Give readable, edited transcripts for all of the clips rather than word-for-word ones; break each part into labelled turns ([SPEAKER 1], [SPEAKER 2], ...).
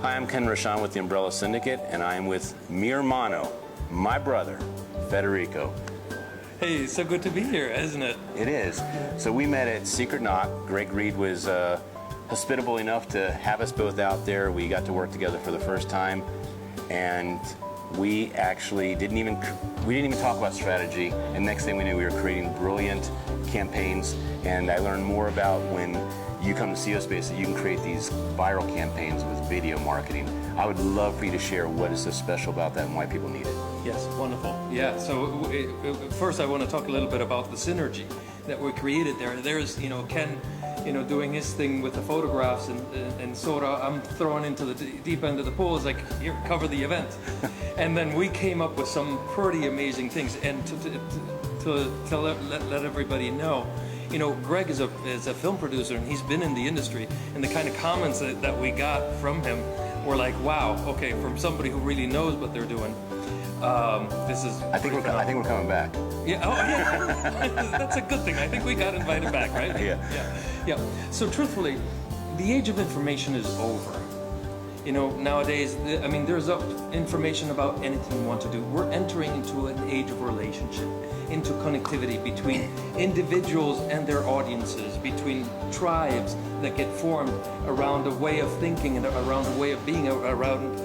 [SPEAKER 1] Hi, I'm Ken Rochon with the Umbrella Syndicate, and I'm with mi hermano, my brother, Federico.
[SPEAKER 2] Hey, so good to be here, isn't it?
[SPEAKER 1] It is. So we met at Secret Knock. Greg Reed was hospitable enough to have us both out there. We got to work together for the first time, and we actually didn't even talk about strategy. And next thing we knew, we were creating brilliant campaigns. And I learned more about when you come to CO Space that you can create these viral campaigns with video marketing. I would love for you to share what is so special about that and why people need it.
[SPEAKER 2] Yes, wonderful. Yeah, so first I want to talk a little bit about the synergy that we created there. There's, Ken, doing his thing with the photographs and sort of I'm thrown into the deep end of the pool. It's like, here, cover the event. And then we came up with some pretty amazing things. And to let everybody know, Greg is a film producer, and he's been in the industry, and the kind of comments that we got from him were like, wow, okay, from somebody who really knows what they're doing. This is.
[SPEAKER 1] I think we're coming back.
[SPEAKER 2] Yeah. Oh, yeah. That's a good thing. I think we got invited back, right?
[SPEAKER 1] Yeah.
[SPEAKER 2] So truthfully, the age of information is over. Nowadays, there's information about anything you want to do. We're entering into an age of relationship, into connectivity between individuals and their audiences, between tribes that get formed around a way of thinking and around a way of being, around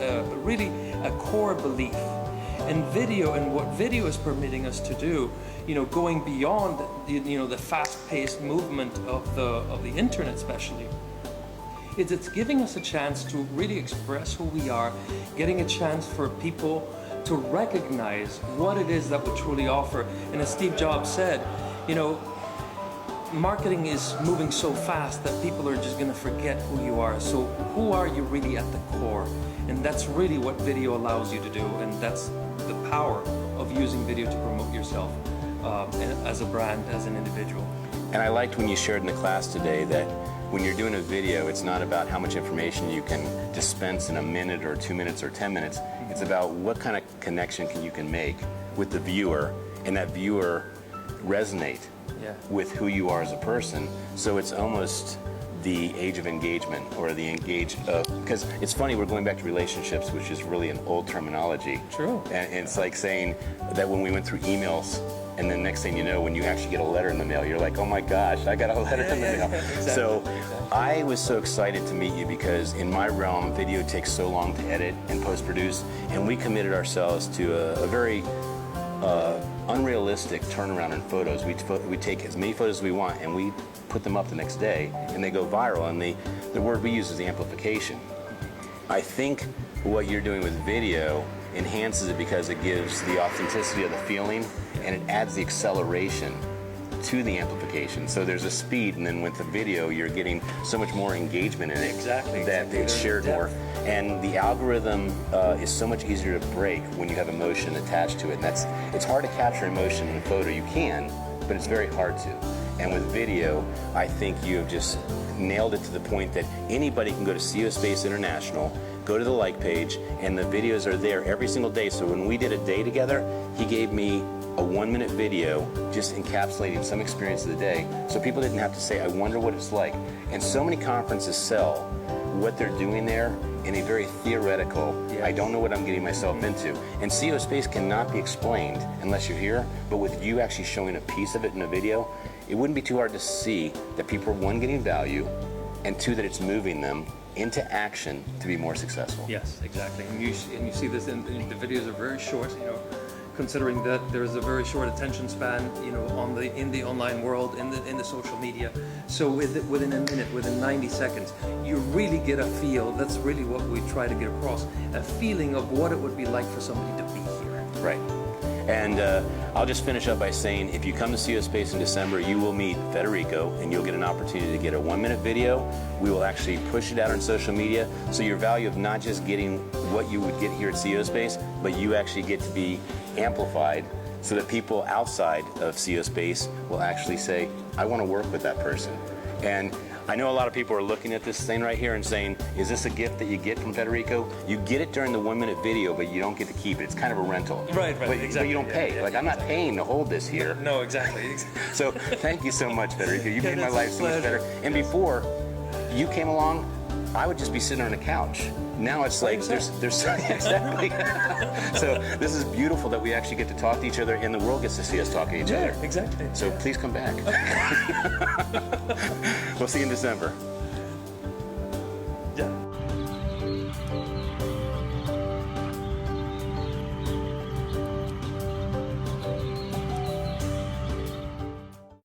[SPEAKER 2] really a core belief. And video, and what video is permitting us to do, going beyond the fast-paced movement of the internet, especially. It's giving us a chance to really express who we are, getting a chance for people to recognize what it is that we truly offer. And as Steve Jobs said, marketing is moving so fast that people are just going to forget who you are. So who are you really at the core? And that's really what video allows you to do, and that's the power of using video to promote yourself as a brand, as an individual.
[SPEAKER 1] And I liked when you shared in the class today that when you're doing a video, it's not about how much information you can dispense in a minute or 2 minutes or 10 minutes. It's about what kind of connection you can make with the viewer, and that viewer resonate with who you are as a person. So it's almost the age of engagement, or the because it's funny, we're going back to relationships, which is really an old terminology.
[SPEAKER 2] True.
[SPEAKER 1] And it's like saying that when we went through emails, and then next thing you know, when you actually get a letter in the mail, you're like, oh my gosh, I got a letter in the mail.
[SPEAKER 2] Exactly.
[SPEAKER 1] So I was so excited to meet you because in my realm, video takes so long to edit and post-produce, and we committed ourselves to a very unrealistic turnaround in photos. We take as many photos as we want, and we put them up the next day, and they go viral, and the word we use is the amplification. I think what you're doing with video enhances it because it gives the authenticity of the feeling, and it adds the acceleration to the amplification. So there's a speed, and then with the video, you're getting so much more engagement in it.
[SPEAKER 2] Exactly.
[SPEAKER 1] That it's shared more. And the algorithm is so much easier to break when you have emotion attached to it. And it's hard to capture emotion in a photo. You can, but it's very hard to. And with video, I think you have just nailed it to the point that anybody can go to CO Space International, go to the like page, and the videos are there every single day. So when we did a day together, he gave me a 1-minute video just encapsulating some experience of the day, so people didn't have to say, I wonder what it's like. And so many conferences sell what they're doing there in a very theoretical, I don't know what I'm getting myself into. And CO Space cannot be explained unless you're here, but with you actually showing a piece of it in a video, it wouldn't be too hard to see that people are, one, getting value, and two, that it's moving them into action to be more successful.
[SPEAKER 2] Yes, exactly. And you see this in the videos are very short, considering that there's a very short attention span, in the online world, in the social media. So within a minute, within 90 seconds, you really get a feel. That's really what we try to get across, a feeling of what it would be like for somebody to be here.
[SPEAKER 1] Right. And I'll just finish up by saying, if you come to CO Space in December, you will meet Federico, and you'll get an opportunity to get a 1-minute video. We will actually push it out on social media, so your value of not just getting what you would get here at CO Space, but you actually get to be amplified, so that people outside of CO Space will actually say, I want to work with that person. And I know a lot of people are looking at this thing right here and saying, is this a gift that you get from Federico? You get it during the 1-minute video, but you don't get to keep it. It's kind of a rental.
[SPEAKER 2] Right,
[SPEAKER 1] but,
[SPEAKER 2] exactly.
[SPEAKER 1] But you don't pay. I'm not paying to hold this here.
[SPEAKER 2] No, exactly.
[SPEAKER 1] So thank you so much, Federico. You made my life so much better. And before you came along, I would just be sitting on a couch. Now it's like there's exactly. So this is beautiful that we actually get to talk to each other, and the world gets to see us talking to each other.
[SPEAKER 2] Exactly.
[SPEAKER 1] So please come back. We'll see you in December.